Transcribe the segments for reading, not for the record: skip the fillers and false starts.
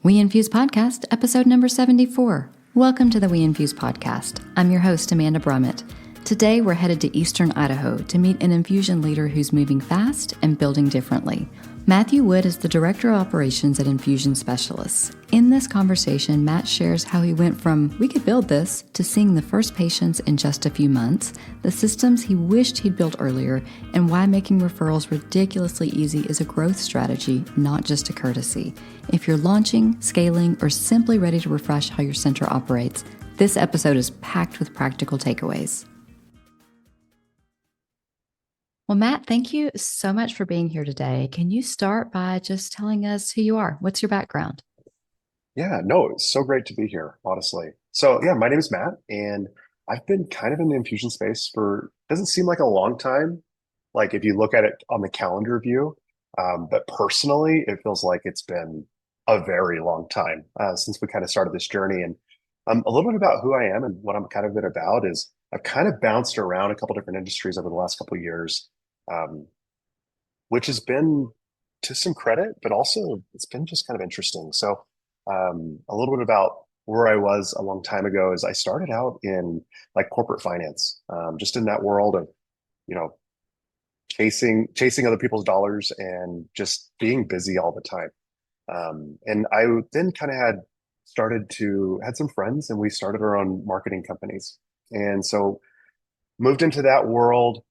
We Infuse Podcast, episode number 74. Welcome to the We Infuse Podcast. I'm your host, Amanda Brummett. Today, we're headed to Eastern Idaho to meet an infusion leader who's moving fast and building differently. Matthew Wood is the Director of Operations at Infusion Specialists. In this conversation, Matt shares how he went from, we could build this, to seeing the first patients in just a few months, the systems he wished he'd built earlier, and why making referrals ridiculously easy is a growth strategy, not just a courtesy. If you're launching, scaling, or simply ready to refresh how your center operates, this episode is packed with practical takeaways. Well, Matt, thank you so much for being here today. Can you start by just telling us who you are? What's your background? Yeah, no, it's so great to be here, honestly. So, yeah, my name is Matt, and I've been kind of in the infusion space for, doesn't seem like a long time, like if you look at it on the calendar view. But personally, it feels like it's been a very long time since we kind of started this journey. And a little bit about who I am and what I'm kind of been about is I've kind of bounced around a couple different industries over the last couple of years, um, which has been to some credit, but also it's been just kind of interesting. So, a little bit about where I was a long time ago is I started out in like corporate finance, just in that world of, you know, chasing other people's dollars and just being busy all the time. And I then kind of had some friends and we started our own marketing companies. And so moved into that world,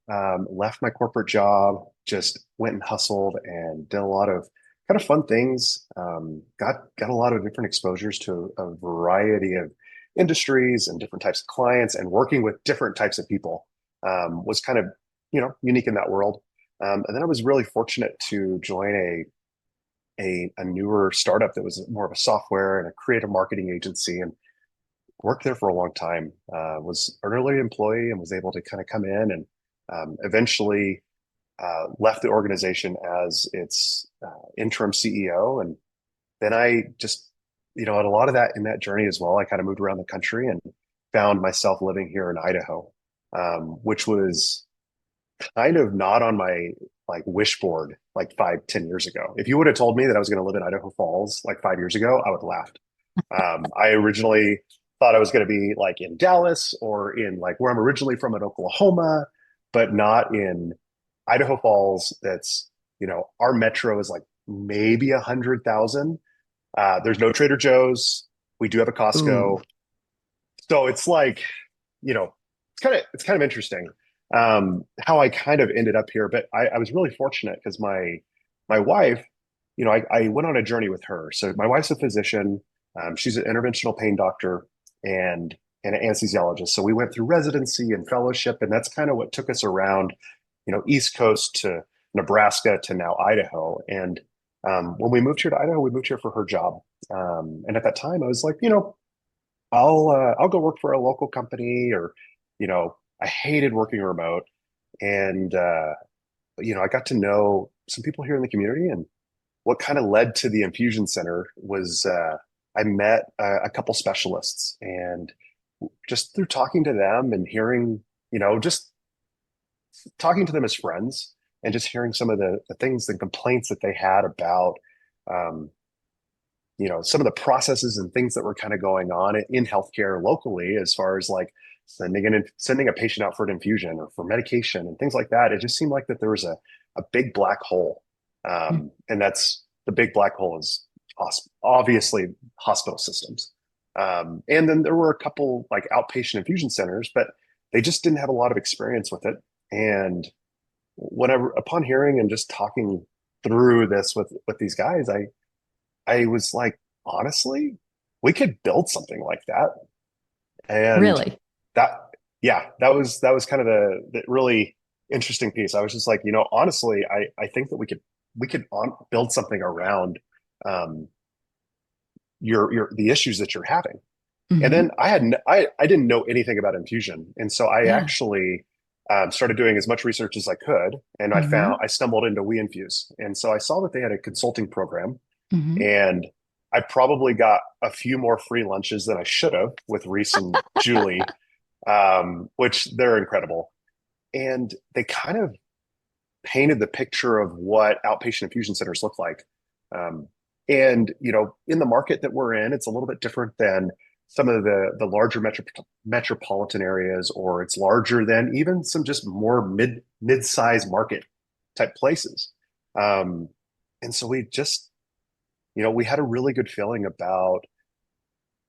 left my corporate job, just went and hustled and did a lot of kind of fun things. Got a lot of different exposures to a variety of industries and different types of clients, and working with different types of people was kind of unique in that world. And then I was really fortunate to join a newer startup that was more of a software and a creative marketing agency, and worked there for a long time. Was an early employee and was able to kind of come in and eventually left the organization as its interim CEO. And then I just, had a lot of that in that journey as well. I kind of moved around the country and found myself living here in Idaho, which was kind of not on my like wish board like 5, 10 years ago. If you would have told me that I was going to live in Idaho Falls like 5 years ago, I would have laughed. I originally thought I was going to be like in Dallas or in like where I'm originally from in Oklahoma, but not in Idaho Falls. That's, our metro is like maybe 100,000. There's no Trader Joe's. We do have a Costco. Ooh. So it's like, it's kind of interesting how I kind of ended up here. But I was really fortunate because my wife, I went on a journey with her. So my wife's a physician. She's an interventional pain doctor and an anesthesiologist. So we went through residency and fellowship, and that's kind of what took us around, East Coast to Nebraska to now Idaho. And when we moved here to Idaho, we moved here for her job. And at that time, I was like, I'll go work for a local company, or, I hated working remote. And I got to know some people here in the community, and what kind of led to the infusion center was I met a couple specialists, and just through talking to them and hearing, just talking to them as friends and just hearing some of the things and complaints that they had about, um, some of the processes and things that were kind of going on in healthcare locally, as far as like sending a patient out for an infusion or for medication and things like that. It just seemed like that there was a big black hole. And that's the big black hole is obviously hospital systems. And then there were a couple like outpatient infusion centers, but they just didn't have a lot of experience with it. And upon hearing and just talking through this with these guys, I was like, honestly, we could build something like that. And Really? that, yeah, that was kind of the really interesting piece. I was just like, honestly, I think that we could build something around um, the issues that you're having. And Mm-hmm. then I didn't know anything about infusion, and so I Yeah. actually started doing as much research as I could, and Mm-hmm. I stumbled into We Infuse, and so I saw that they had a consulting program, Mm-hmm. and I probably got a few more free lunches than I should have with Reese and Julie, which they're incredible, and they kind of painted the picture of what outpatient infusion centers look like. Um, And, in the market that we're in, it's a little bit different than some of the larger metropolitan areas, or it's larger than even some just more mid-size market type places. Um, and so we just, we had a really good feeling about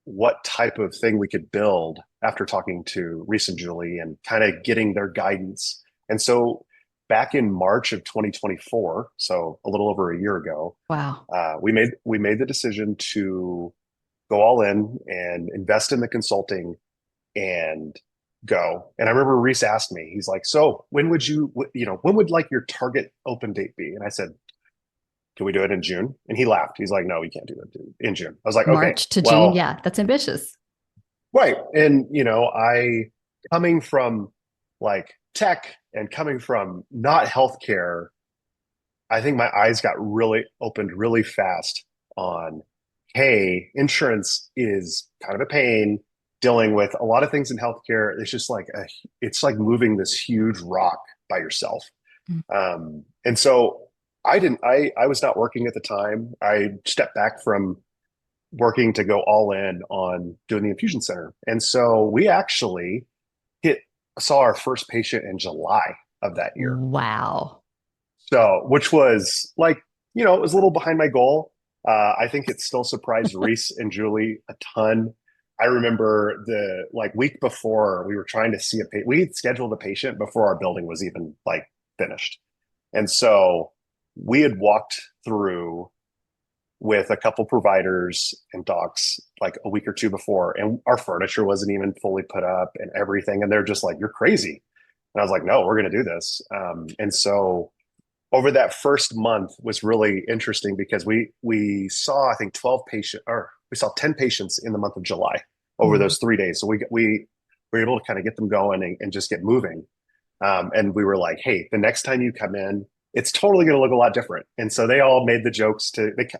what type of thing we could build after talking to Reese and Julie and kind of getting their guidance. And so back in March of 2024, so a little over a year ago, Wow. we made the decision to go all in and invest in the consulting and go. And I remember Reese asked me, he's like, "So when would like your target open date be?" And I said, "Can we do it in June?" And he laughed. He's like, "No, we can't do it in June." I was like, "Okay, March to June. well, Yeah, that's ambitious. right." And, I coming from like tech and coming from not healthcare, I think my eyes got really opened really fast on, hey, insurance is kind of a pain dealing with a lot of things in healthcare. It's just like it's like moving this huge rock by yourself. Mm. And so I was not working at the time. I stepped back from working to go all in on doing the infusion center. And so we actually hit saw our first patient in July of that year. Wow. So, which was like, it was a little behind my goal. I think it still surprised Reese and Julie a ton. I remember the like week before we were trying to see we had scheduled a patient before our building was even like finished. And so we had walked through with a couple providers and docs like a week or two before, and our furniture wasn't even fully put up and everything. And they're just like, "You're crazy." And I was like, "No, we're going to do this." And so over that first month was really interesting because we saw, I think, 12 patients, or we saw 10 patients in the month of July over Mm. those 3 days. So we were able to kind of get them going and just get moving. And we were like, "Hey, the next time you come in, it's totally going to look a lot different." And so they all made the jokes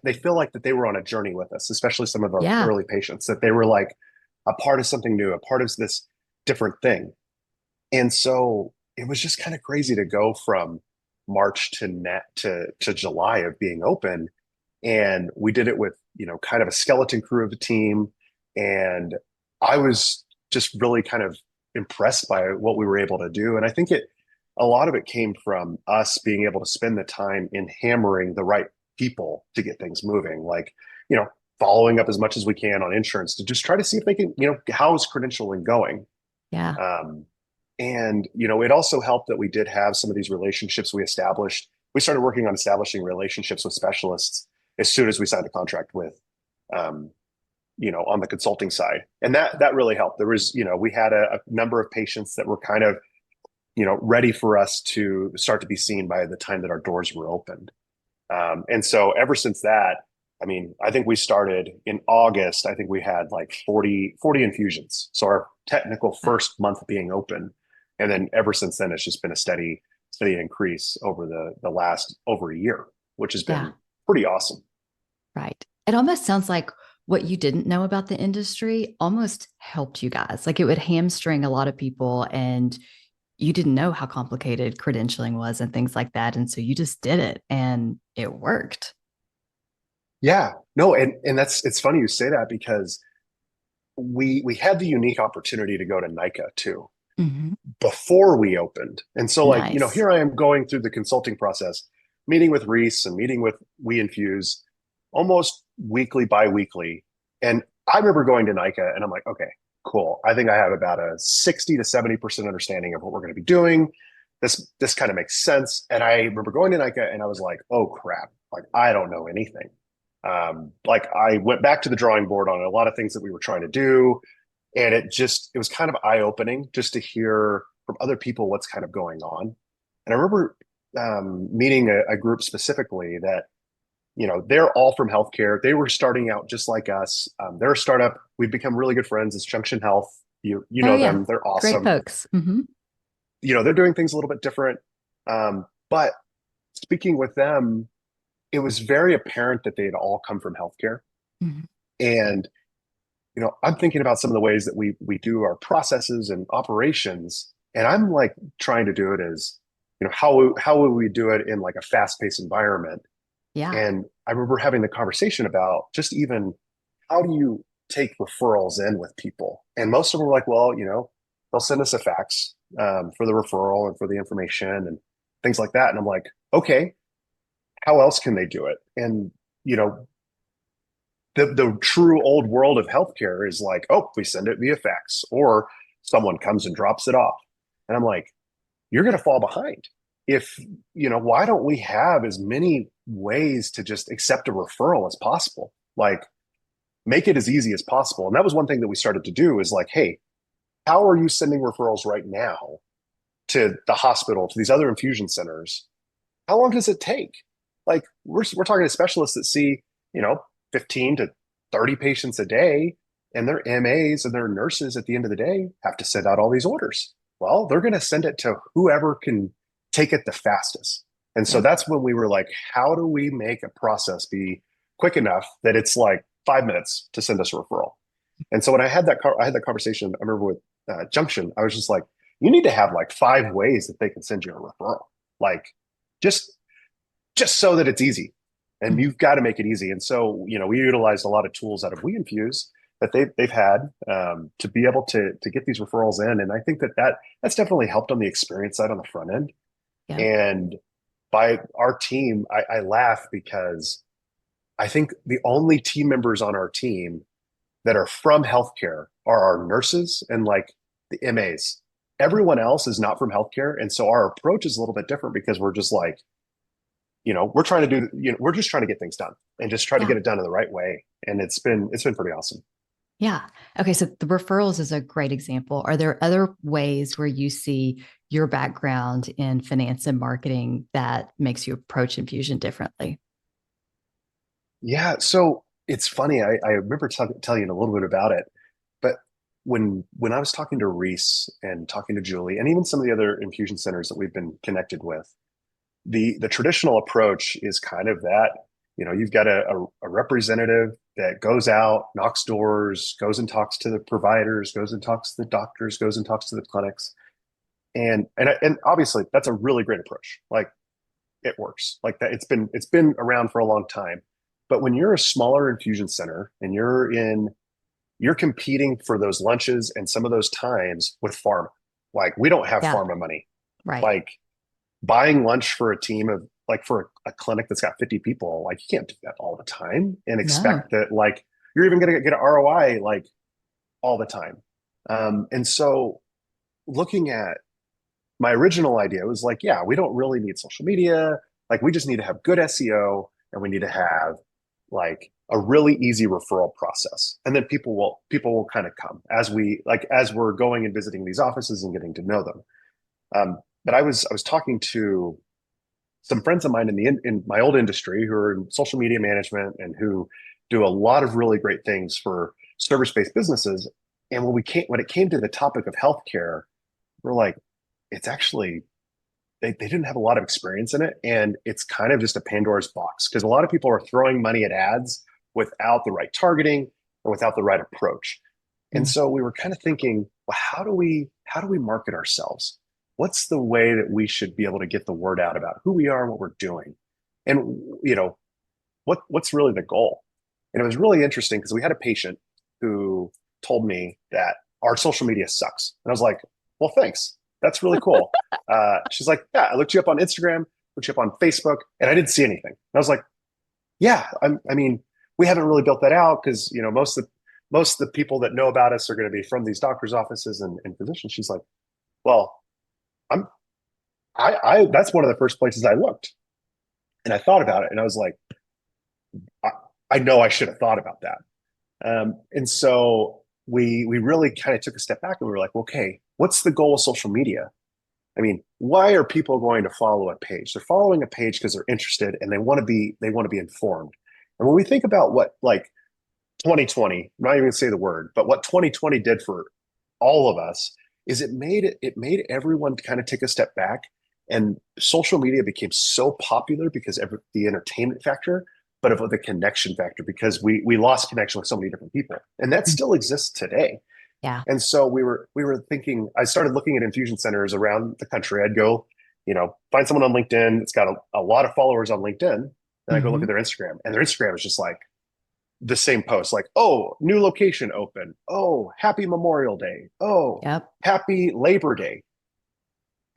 they feel like that they were on a journey with us, especially some of our Yeah. early patients, that they were like a part of something new, a part of this different thing. And so it was just kind of crazy to go from March to July of being open. And we did it with, kind of a skeleton crew of a team. And I was just really kind of impressed by what we were able to do. And I think a lot of it came from us being able to spend the time in hammering the right people to get things moving. Like, following up as much as we can on insurance to just try to see if they can, how's credentialing going? Yeah. Um, and, it also helped that we did have some of these relationships we established. We started working on establishing relationships with specialists as soon as we signed a contract with, um, on the consulting side. And that really helped. There was, we had a number of patients that were kind of, ready for us to start to be seen by the time that our doors were opened. And so ever since that, I mean, I think we started in August. I think we had like 40 infusions. So our technical first month being open. And then ever since then, it's just been a steady increase over the last over a year, which has Yeah. been pretty awesome. Right. It almost sounds like what you didn't know about the industry almost helped you guys. Like it would hamstring a lot of people, and you didn't know how complicated credentialing was and things like that. And so you just did it and it worked. Yeah, no, and it's funny you say that because we had the unique opportunity to go to NICA too Mm-hmm. before we opened. And so like, Nice. here I am going through the consulting process, meeting with Reese and meeting with We Infuse almost weekly, bi-weekly. And I remember going to NICA and I'm like, "Okay, cool. I think I have about a 60 to 70% understanding of what we're going to be doing. This kind of makes sense." And I remember going to NICA and I was like, "Oh crap. Like I don't know anything." Like I went back to the drawing board on a lot of things that we were trying to do. And it was kind of eye-opening just to hear from other people what's kind of going on. And I remember meeting a group specifically that, they're all from healthcare. They were starting out just like us. They're a startup. We've become really good friends. It's Junction Health. You Oh, know yeah. them. They're Great awesome. folks. Mm-hmm. They're doing things a little bit different. But speaking with them, it was very apparent that they had all come from healthcare. Mm-hmm. And I'm thinking about some of the ways that we do our processes and operations, and I'm like trying to do it as, how would we do it in like a fast-paced environment? Yeah. And I remember having the conversation about just even how do you take referrals in with people? And most of them were like, well, they'll send us a fax for the referral and for the information and things like that. And I'm like, okay, how else can they do it? And, you know, the true old world of healthcare is like, oh, we send it via fax or someone comes and drops it off. And I'm like, you're going to fall behind. If, why don't we have as many ways to just accept a referral as possible? Like, make it as easy as possible. And that was one thing that we started to do is like, hey, how are you sending referrals right now to the hospital, to these other infusion centers? How long does it take? Like, we're talking to specialists that see, 15 to 30 patients a day, and their MAs and their nurses at the end of the day have to send out all these orders. Well, they're going to send it to whoever can take it the fastest. And so that's when we were like, how do we make a process be quick enough that it's like 5 minutes to send us a referral? And so when I had that conversation, I remember with Junction, I was just like, you need to have like 5 ways that they can send you a referral, like just so that it's easy. And you've got to make it easy. And so, we utilized a lot of tools out of WeInfuse that they've had to be able to get these referrals in. And I think that's definitely helped on the experience side on the front end. Yeah. And by our team, I laugh because I think the only team members on our team that are from healthcare are our nurses and like the MAs. Everyone else is not from healthcare. And so our approach is a little bit different because we're just like, we're trying to we're just trying to get things done and just try to get it done in the right way. And it's been pretty awesome. Yeah. Okay. So the referrals is a great example. Are there other ways where you see your background in finance and marketing that makes you approach infusion differently? Yeah. So it's funny. I remember telling you a little bit about it, but when I was talking to Reese and talking to Julie and even some of the other infusion centers that we've been connected with, the traditional approach is kind of that, you've got a representative that goes out, knocks doors, goes and talks to the providers, goes and talks to the doctors, goes and talks to the clinics. And obviously that's a really great approach. Like, it works like that. It's been around for a long time. But when you're a smaller infusion center and you're competing for those lunches and some of those times with pharma, like we don't have pharma money. Right. Like, buying lunch for a team of like for a clinic that's got 50 people, like you can't do that all the time and expect that like you're even going to get an ROI like all the time. And so looking at my original idea was like, yeah, we don't really need social media. Like, we just need to have good SEO and we need to have like a really easy referral process. And then people will kind of come as we're going and visiting these offices and getting to know them. But I was talking to some friends of mine in my old industry who are in social media management and who do a lot of really great things for service-based businesses. And when it came to the topic of healthcare, we're like, it's actually they didn't have a lot of experience in it, and it's kind of just a Pandora's box because a lot of people are throwing money at ads without the right targeting or without the right approach. And so we were kind of thinking, well, how do we market ourselves? What's the way that we should be able to get the word out about who we are and what we're doing? And, what's really the goal? And it was really interesting because we had a patient who told me that our social media sucks. And I was like, well, thanks. That's really cool. She's like, yeah, I looked you up on Instagram, looked you up on Facebook, and I didn't see anything. And I was like, yeah, I mean, we haven't really built that out because, most of the people that know about us are going to be from these doctors' offices and physicians. She's like, well, that's one of the first places I looked. And I thought about it and I was like, I know I should have thought about that. And so we really kind of took a step back and we were like, okay, what's the goal of social media? I mean, why are people going to follow a page? They're following a page because they're interested and they want to be informed. And when we think about what like 2020, I'm not even gonna say the word, but what 2020 did for all of us is it made everyone kind of take a step back, and social media became so popular because of the entertainment factor, but of the connection factor because we lost connection with so many different people, and that still exists today. Yeah. And so we were thinking. I started looking at infusion centers around the country. I'd go, find someone on LinkedIn that's got a lot of followers on LinkedIn, and I go look at their Instagram, and their Instagram is just like the same post, like, oh, new location open. Oh, happy Memorial Day. Oh, Yep. happy Labor Day.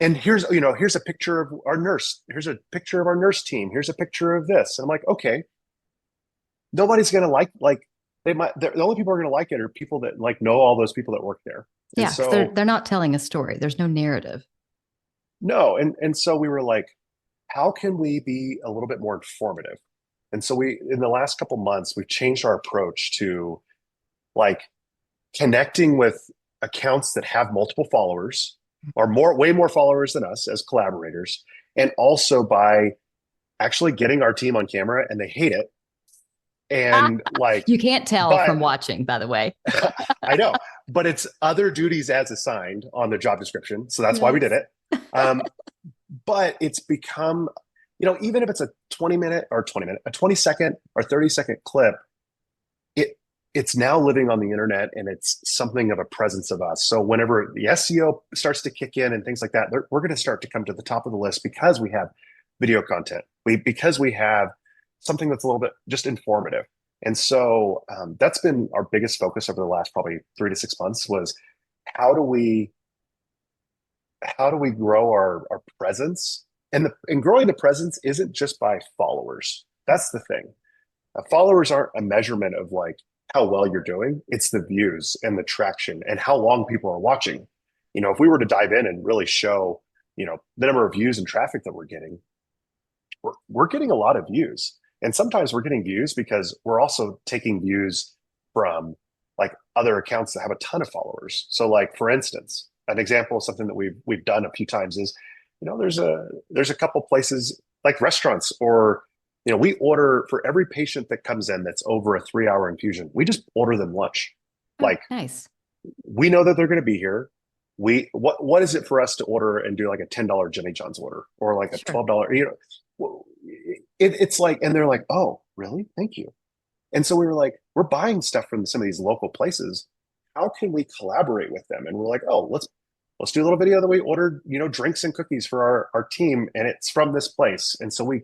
And here's a picture of our nurse. Here's a picture of our nurse team. Here's a picture of this. And I'm like, okay, nobody's gonna like they might. The only people who are gonna like it are people that like know all those people that work there. And Yeah, 'cause they're not telling a story. There's no narrative. no, and so we were like, how can we be a little bit more informative? And so we, in the last couple months, we've changed our approach to like connecting with accounts that have multiple followers or way more followers than us as collaborators, and also by actually getting our team on camera, and they hate it. And like, You can't tell but from watching, by the way. I know, but it's other duties as assigned on the job description. So that's why we did it. But it's become, even if it's a 20-second or 30-second clip, it's now living on the internet, and it's something of a presence of us. So whenever the SEO starts to kick in and things like that, we're going to start to come to the top of the list because we have video content, because we have something that's a little bit just informative. And so that's been our biggest focus over the last probably 3 to 6 months was how do we grow our presence? And growing the presence isn't just by followers. That's the thing. Followers aren't a measurement of like how well you're doing. It's the views and the traction and how long people are watching. If we were to dive in and really show, the number of views and traffic that we're getting, we're getting a lot of views. And sometimes we're getting views because we're also taking views from like other accounts that have a ton of followers. So like, for instance, an example of something that we've done a few times is, there's a couple places like restaurants, or we order for every patient that comes in that's over a 3-hour infusion, we just order them lunch. Oh, like nice. We know that they're going to be here. What is it for us to order and do like a $10 Jimmy John's order or like a $12? It's like, and they're like, oh, really? Thank you. And so we were like, we're buying stuff from some of these local places. How can we collaborate with them? And we're like, oh, let's do a little video that we ordered, drinks and cookies for our team, and it's from this place. And so we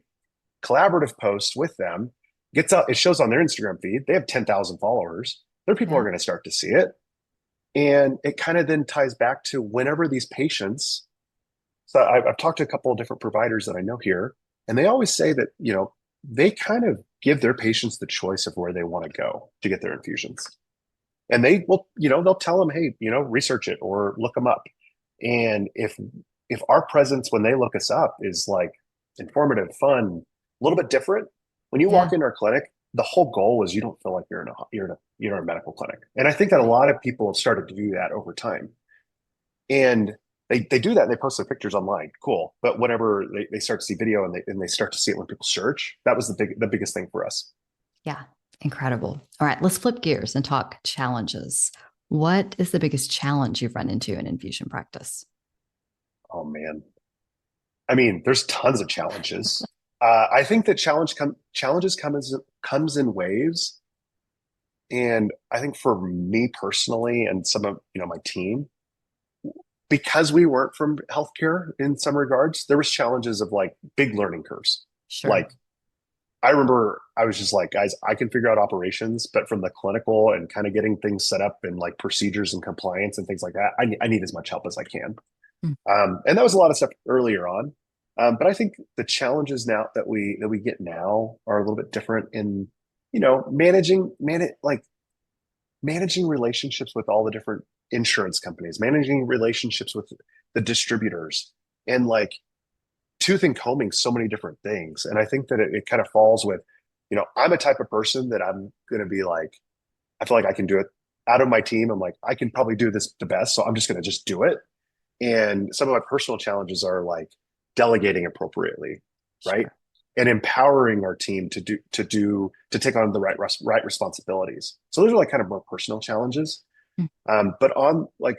collaborative post with them, gets out, it shows on their Instagram feed. They have 10,000 followers. Their people are going to start to see it. And it kind of then ties back to whenever these patients, so I've talked to a couple of different providers that I know here, and they always say that, they kind of give their patients the choice of where they want to go to get their infusions. And they will, they'll tell them, hey, research it or look them up. And if our presence when they look us up is like informative, fun, a little bit different, when you walk in our clinic, the whole goal is you don't feel like you're in a medical clinic. And I think that a lot of people have started to do that over time. And they do that and they post their pictures online. Cool. But whenever they start to see video and they start to see it when people search, that was the biggest thing for us. Yeah. Incredible. All right, let's flip gears and talk challenges. What is the biggest challenge you've run into in infusion practice? Oh man. I mean, there's tons of challenges. I think that challenges comes in waves. And I think for me personally and some of my team, because we weren't from healthcare in some regards, there was challenges of like big learning curves. Sure. Like I remember I was just like, guys, I can figure out operations, but from the clinical and kind of getting things set up and like procedures and compliance and things like that, I need as much help as I can. And that was a lot of stuff earlier on. But I think the challenges now that we get now are a little bit different in, managing relationships with all the different insurance companies, managing relationships with the distributors, and like tooth and combing so many different things. And I think that it kind of falls with, I'm a type of person that I'm going to be like, I feel like I can do it out of my team. I'm like, I can probably do this the best. So I'm just going to just do it. And some of my personal challenges are like delegating appropriately, right? Sure. And empowering our team to take on the right responsibilities. So those are like kind of more personal challenges. But on like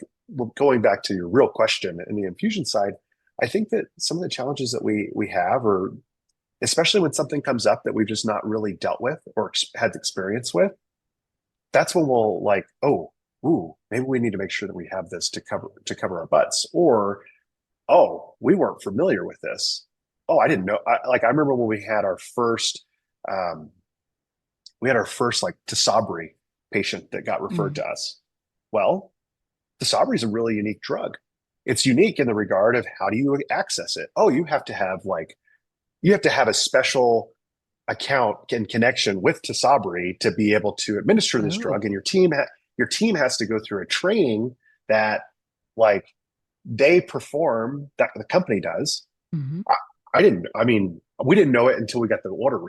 going back to your real question in the infusion side, I think that some of the challenges that we have, or especially when something comes up that we've just not really dealt with or had experience with, that's when we'll like, maybe we need to make sure that we have this to cover our butts. Or, we weren't familiar with this. I didn't know. I remember when we had our first um, we had our first like Tisabri patient that got referred Mm. to us. Well, Tisabri is a really unique drug. It's unique in the regard of how do you access it? Oh, you have to have a special account and connection with Tisabri to be able to administer this Oh. drug, and your team has to go through a training that like they perform that the company does. Hmm. I, I didn't. I mean, we didn't know it until we got the order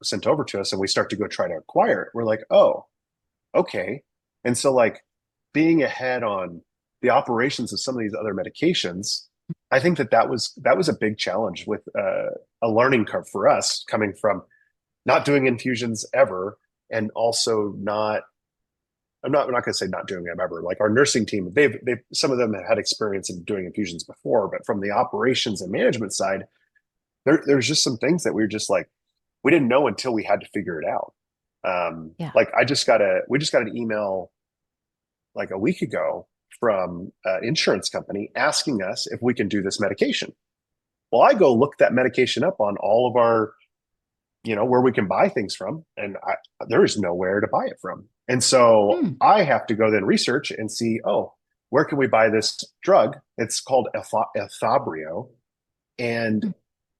sent over to us, and we start to go try to acquire it. We're like, oh, okay. And so like being ahead on the operations of some of these other medications, I think that was a big challenge with a learning curve for us coming from not doing infusions ever, and also not. I'm not going to say not doing them ever. Like our nursing team, they've some of them have had experience in doing infusions before, but from the operations and management side, there's just some things that we were just like we didn't know until we had to figure it out. Yeah. Like we just got an email like a week ago from an insurance company asking us if we can do this medication. Well, I go look that medication up on all of our, where we can buy things from, and there is nowhere to buy it from. And so Hmm. I have to go then research and see, oh, where can we buy this drug? It's called Elfabrio, and Hmm.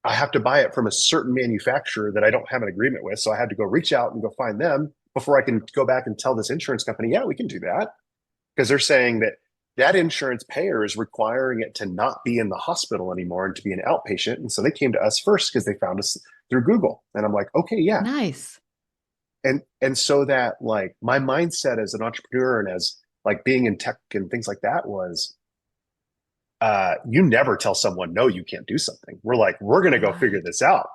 I have to buy it from a certain manufacturer that I don't have an agreement with. So I had to go reach out and go find them before I can go back and tell this insurance company, yeah, we can do that. Because they're saying that that insurance payer is requiring it to not be in the hospital anymore and to be an outpatient. And so they came to us first because they found us through Google. And I'm like, okay, yeah. Nice. And so that like my mindset as an entrepreneur and as like being in tech and things like that was you never tell someone no, you can't do something. We're like, we're gonna go figure Right. this out.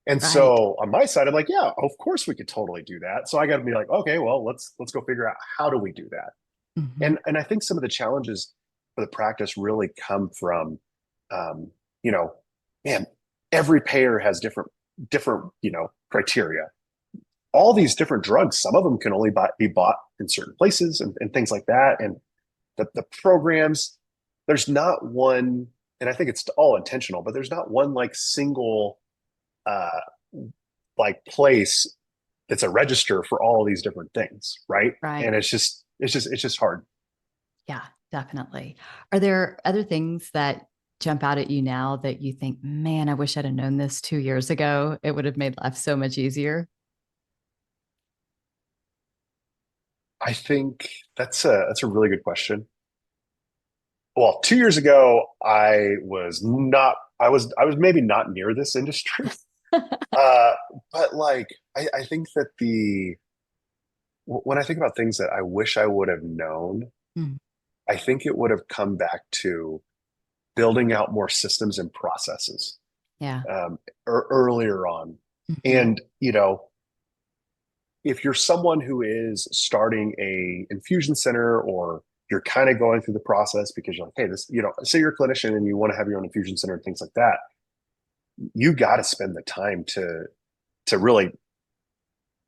And Right. so on my side, I'm like, yeah, of course we could totally do that. So I got to be like, okay, well, let's go figure out how do we do that. Hmm. And I think some of the challenges for the practice really come from, um, you know, man, every payer has different criteria. All these different drugs, some of them can only be bought in certain places and things like that. And the programs, there's not one, and I think it's all intentional, but there's not one like single uh, like place that's a register for all of these different things, right? Right. And it's just hard. Yeah, definitely. Are there other things that jump out at you now that you think, man, I wish I'd have known this 2 years ago? It would have made life so much easier. I think that's a really good question. Well, 2 years ago, I was maybe not near this industry. Uh, but like I think that when I think about things that I wish I would have known, Mm. I think it would have come back to building out more systems and processes Yeah. earlier on. Hmm. And if you're someone who is starting a infusion center, or you're kind of going through the process because you're like, hey, this, say you're a clinician and you want to have your own infusion center and things like that, you got to spend the time to really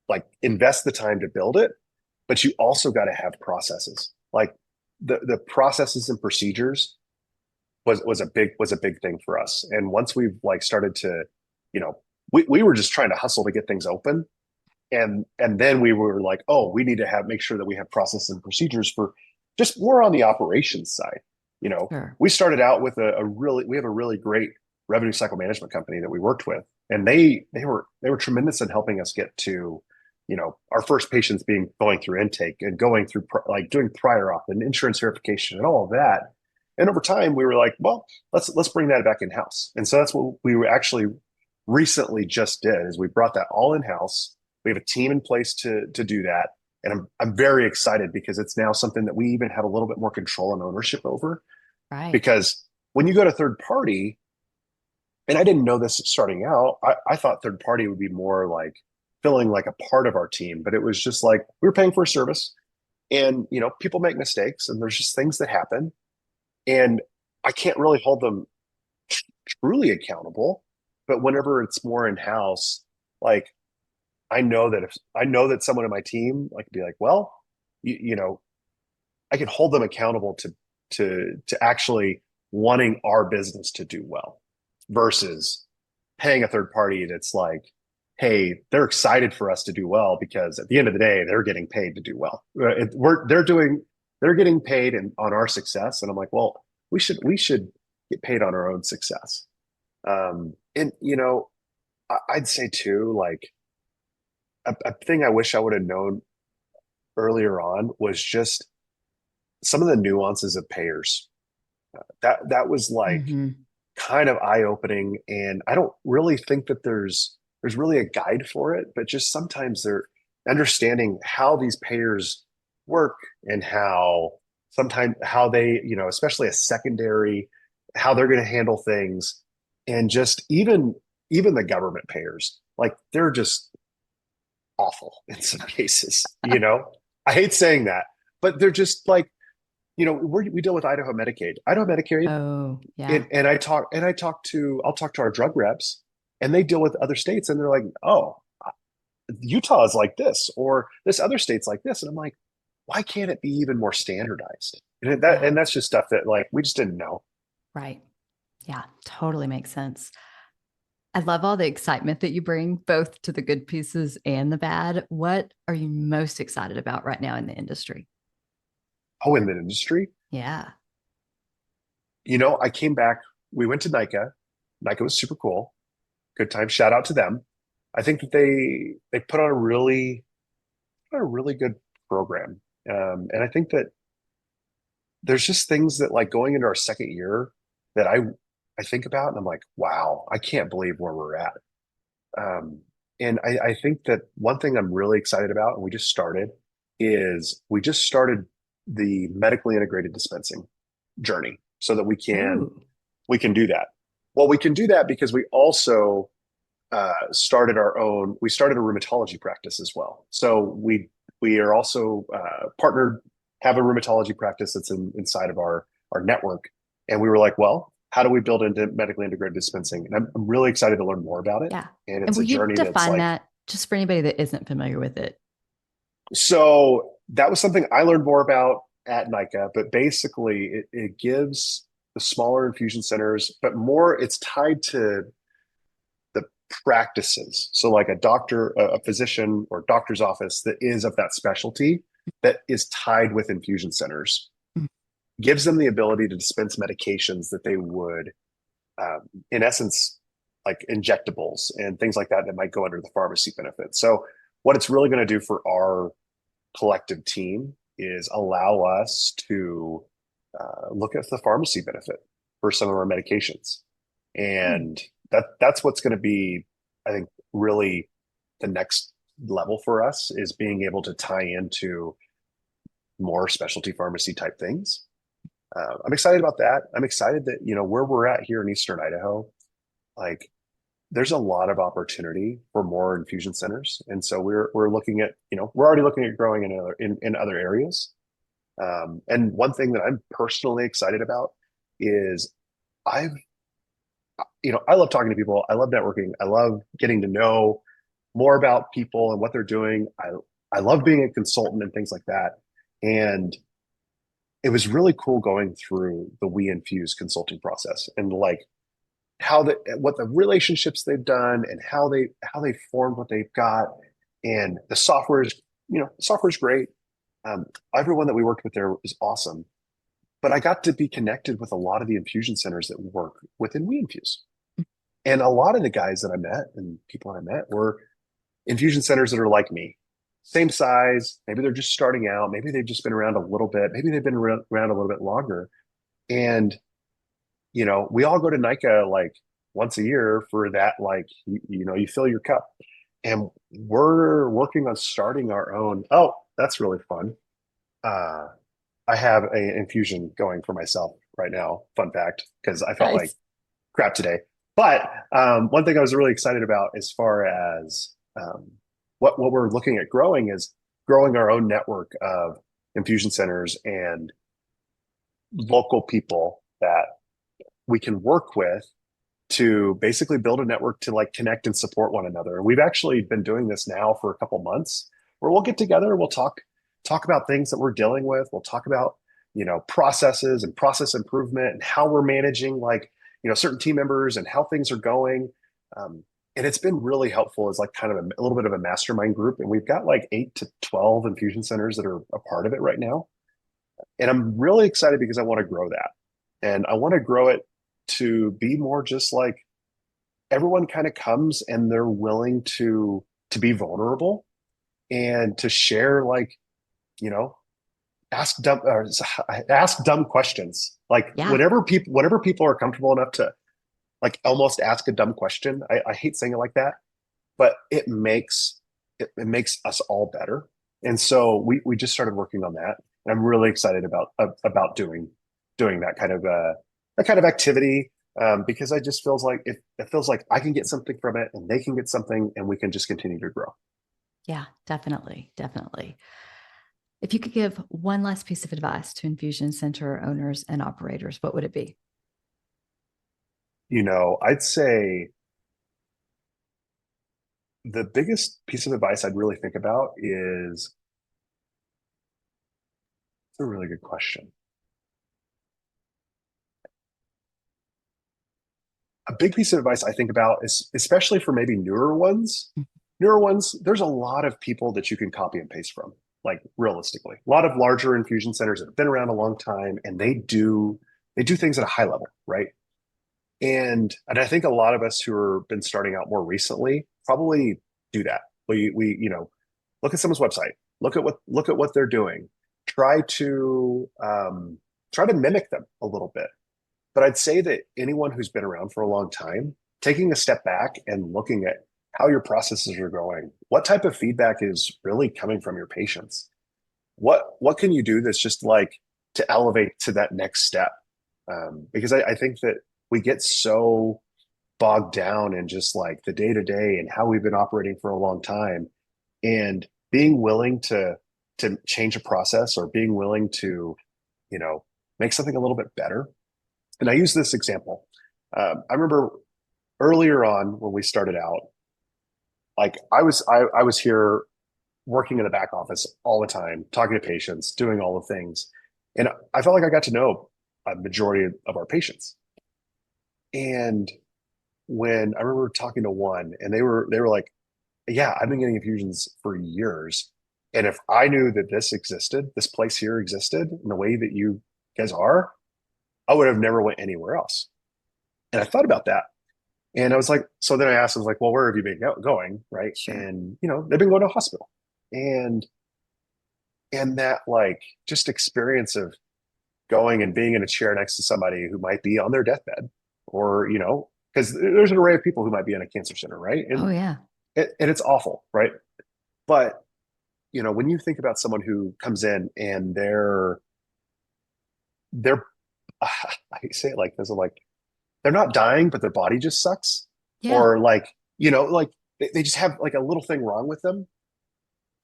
like invest the time to build it, but you also got to have processes. Like the processes and procedures was a big thing for us. And once we've like started to, you know, we were just trying to hustle to get things open. And then we were like, oh, we need to make sure that we have processes and procedures for just more on the operations side. Sure. We started out with we have a really great revenue cycle management company that we worked with, and they were tremendous in helping us get to, our first patients going through intake and going through like doing prior auth and insurance verification and all of that. And over time, we were like, well, let's bring that back in house. And so that's what we were actually recently just did, is we brought that all in house. We have a team in place to do that. And I'm very excited because it's now something that we even have a little bit more control and ownership over. Right. Because when you go to third party, and I didn't know this starting out, I thought third party would be more like feeling like a part of our team, but it was just like we were paying for a service, and people make mistakes and there's just things that happen, and I can't really hold them truly accountable. But whenever it's more in house, like I know that someone in my team like be like, well, I can hold them accountable to actually wanting our business to do well versus paying a third party that's like, hey, they're excited for us to do well because at the end of the day, they're getting paid to do well. They're getting paid on our success. And I'm like, well, we should get paid on our own success. And I'd say too, like a thing I wish I would have known earlier on was just some of the nuances of payers. That was like Hmm. kind of eye-opening, and I don't really think that there's really a guide for it, but just sometimes they're understanding how these payers work and how sometimes how they, especially a secondary, how they're going to handle things, and just even the government payers, like they're just awful in some cases. I hate saying that, but they're just like, we deal with Idaho Medicaid, Oh, and, yeah. and I'll talk to our drug reps, and they deal with other states, and they're like, oh, Utah is like this, or this other state's like this, and I'm like, why can't it be even more standardized? Yeah. And that's just stuff that like we just didn't know. Right. Yeah. Totally makes sense. I love all the excitement that you bring, both to the good pieces and the bad. What are you most excited about right now in the industry? Oh, in the industry, Yeah. I came back. We went to NICA. NICA was super cool. Good time. Shout out to them. I think that they put on a really good program, and I think that there's just things that like going into our second year that I think about, and I'm like, wow, I can't believe where we're at. Um, and I think that one thing I'm really excited about, and we just started the medically integrated dispensing journey so that Ooh. we can do that. Well, we can do that because we also we started a rheumatology practice as well. So we are also partnered, have a rheumatology practice that's inside of our network. And we were like, well, how do we build into medically integrated dispensing? And I'm really excited to learn more about it. Yeah. And And it's will a you journey that's define like, that just for anybody that isn't familiar with it? so that was something I learned more about at NICA, but basically it gives the smaller infusion centers, but more it's tied to the practices. So like a physician or doctor's office that is of that specialty that is tied with infusion centers Mm. gives them the ability to dispense medications that they would, in essence, like injectables and things like that that might go under the pharmacy benefit. So what it's really going to do for our collective team is allow us to look at the pharmacy benefit for some of our medications. Mm. And that's what's going to be, I think, really the next level for us is being able to tie into more specialty pharmacy type things. I'm excited about that. I'm excited that, where we're at here in Eastern Idaho, like there's a lot of opportunity for more infusion centers. And so we're looking at, we're already looking at growing in other areas. And one thing that I'm personally excited about is I've, I love talking to people. I love networking. I love getting to know more about people and what they're doing. I love being a consultant and things like that. And it was really cool going through the We Infuse consulting process and like what the relationships they've done and how they formed what they've got. And the software is, software is great. Um, Everyone that we worked with there is awesome. But I got to be connected with a lot of the infusion centers that work within We Infuse. And a lot of the guys that I met and people that I met were infusion centers that are like me, same size. Maybe they're just starting out. Maybe they've just been around a little bit. Maybe they've been around a little bit longer. And, we all go to NICA like once a year for that, like, you fill your cup. And we're working on starting our own. Oh, that's really fun. Uh, I have a infusion going for myself right now. Fun fact, because I felt like Nice. crap today. But one thing I was really excited about as far as what we're looking at growing is growing our own network of infusion centers and local people that we can work with to basically build a network to like connect and support one another. And we've actually been doing this now for a couple months where we'll get together, we'll talk about things that we're dealing with, we'll talk about, processes and process improvement and how we're managing like, certain team members and how things are going. Um, and it's been really helpful as like kind of a little bit of a mastermind group. And we've got like 8 to 12 infusion centers that are a part of it right now. And I'm really excited because I want to grow that. And I want to grow it to be more just like everyone kind of comes and they're willing to be vulnerable and to share like, you know, ask dumb questions. Like Yeah. whatever people are comfortable enough to like almost ask a dumb question. I hate saying it like that, but it makes us all better. And so we just started working on that. And I'm really excited about doing that kind of activity, because I just it feels like I can get something from it and they can get something and we can just continue to grow. Yeah, definitely. Definitely. If you could give one last piece of advice to infusion center owners and operators, what would it be? I'd say the biggest piece of advice I'd really think about is it's a really good question. A big piece of advice I think about is especially for maybe newer ones, there's a lot of people that you can copy and paste from, like realistically. A lot of larger infusion centers that have been around a long time and they do things at a high level, right? And I think a lot of us who have been starting out more recently probably do that. We look at someone's website, look at what they're doing, try to try to mimic them a little bit. But I'd say that anyone who's been around for a long time, taking a step back and looking at how your processes are going, what type of feedback is really coming from your patients? What can you do that's just like to elevate to that next step? Because I think that we get so bogged down in just like the day to day and how we've been operating for a long time, and being willing to change a process or being willing to, make something a little bit better. And I use this example. I remember earlier on when we started out, like I was here working in the back office all the time, talking to patients, doing all the things, and I felt like I got to know a majority of our patients. And when I remember talking to one, and they were like, "Yeah, I've been getting infusions for years, and if I knew that this place here existed, in the way that you guys are, I would have never went anywhere else." And I thought about that. And I was like, so then I asked, I was like, well, where have you been going? Right. Sure. And, they've been going to a hospital. And, and that like just experience of going and being in a chair next to somebody who might be on their deathbed or, because there's an array of people who might be in a cancer center. Right. Oh, yeah. And it's awful. Right. But, when you think about someone who comes in and they're, I say it like this, like, they're not dying, but their body just sucks. Yeah. Or like, like they just have like a little thing wrong with them.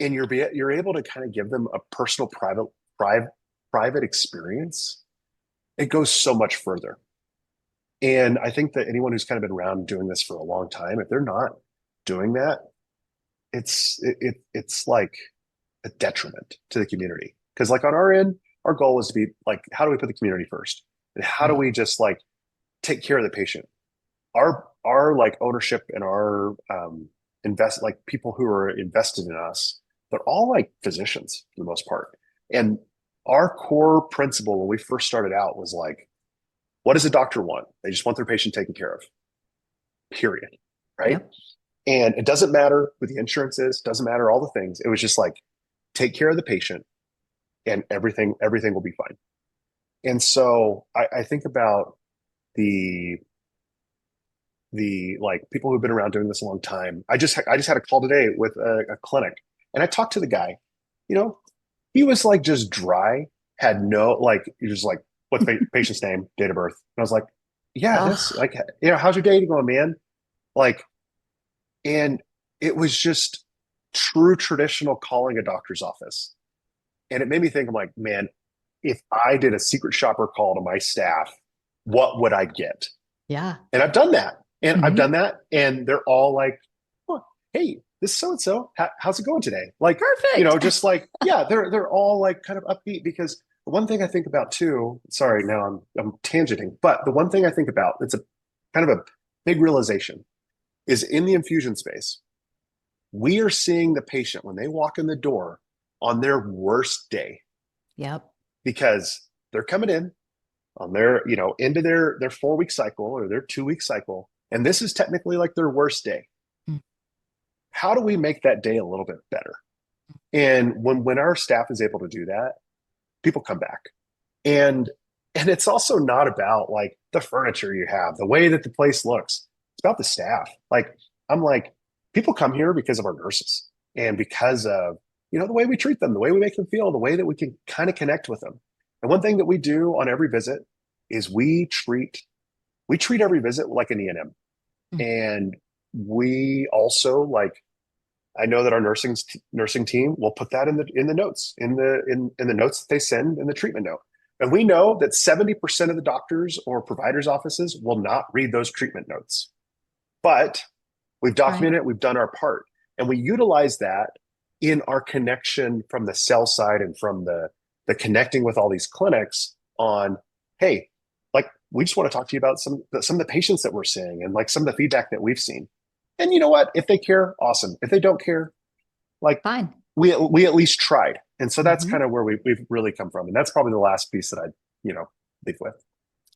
And you're able to kind of give them a personal, private experience. It goes so much further. And I think that anyone who's kind of been around doing this for a long time, if they're not doing that, it's like a detriment to the community. Because like on our end, our goal is to be like, how do we put the community first? And how do Right. we just like take care of the patient? Our like ownership and our invest like people who are invested in us, they're all like physicians for the most part. And our core principle when we first started out was like, what does a doctor want? They just want their patient taken care of, period. Right. Yep. And it doesn't matter who the insurance is, doesn't matter all the things. It was just like, take care of the patient and everything will be fine. And so I think about the like people who've been around doing this a long time. I just had a call today with a clinic, and I talked to the guy. You know, he was like just dry, had no like he was like, what's the patient's name, date of birth? And I was like, yeah, this Oh, like how's your day going, man? Like, and it was just true traditional calling a doctor's office. And it made me think, I'm like, man, if I did a secret shopper call to my staff, what would I get? yeah. And I've done that. And I've Hmm. done that. And they're all like, oh, hey, this so and so, how's it going today? Like, Perfect. just like, yeah, they're all like kind of upbeat because the one thing I think about too, sorry, now I'm tangenting, but the one thing I think about, it's a kind of a big realization. is in the infusion space, we are seeing the patient when they walk in the door on their worst day. Yep. Because they're coming in on their, into their 4-week cycle or their 2-week cycle. And this is technically like their worst day. Mm. How do we make that day a little bit better? And when our staff is able to do that, people come back. And it's also not about like the furniture you have, the way that the place looks. It's about the staff. Like, I'm like, people come here because of our nurses and because of, the way we treat them, the way we make them feel, the way that we can kind of connect with them. And one thing that we do on every visit is we treat every visit like an E&M. And we also, like, I know that our nursing team will put that in the notes, in the notes that they send in the treatment note. And we know that 70% of the doctors or providers' offices will not read those treatment notes. But we've documented it, we've done our part. And we utilize that in our connection from the cell side and from the connecting with all these clinics on, hey, like, we just want to talk to you about some of the patients that we're seeing and like some of the feedback that we've seen. And you know what? If they care, awesome. If they don't care, like, fine. We at least tried. And so that's kind of where we've really come from. And that's probably the last piece that I'd, leave with.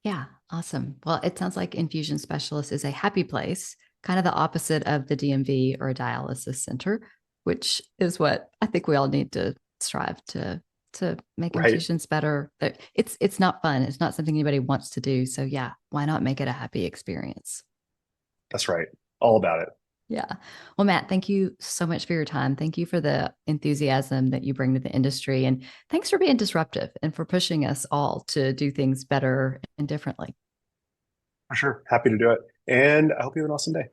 Yeah. Awesome. Well, it sounds like Infusion Specialists is a happy place, kind of the opposite of the DMV or a dialysis center, which is what I think we all need to strive to make infusions better. But it's not fun. It's not something anybody wants to do. So yeah, why not make it a happy experience? That's right. All about it. Yeah. Well, Matt, thank you so much for your time. Thank you for the enthusiasm that you bring to the industry. And thanks for being disruptive and for pushing us all to do things better and differently. For sure. Happy to do it. And I hope you have an awesome day.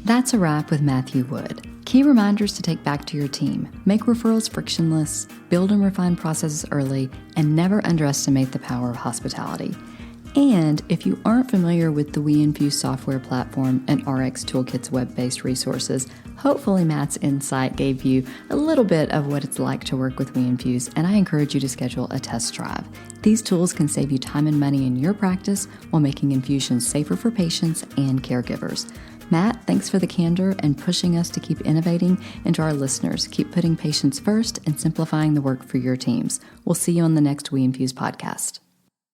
That's a wrap with Matthew Wood. Key reminders to take back to your team: make referrals frictionless, build and refine processes early, and never underestimate the power of hospitality. And if you aren't familiar with the WeInfuse software platform and RX Toolkit's web-based resources, hopefully Matt's insight gave you a little bit of what it's like to work with WeInfuse, and I encourage you to schedule a test drive. These tools can save you time and money in your practice while making infusions safer for patients and caregivers. Matt, thanks for the candor and pushing us to keep innovating, and to our listeners, keep putting patients first and simplifying the work for your teams. We'll see you on the next WeInfuse podcast.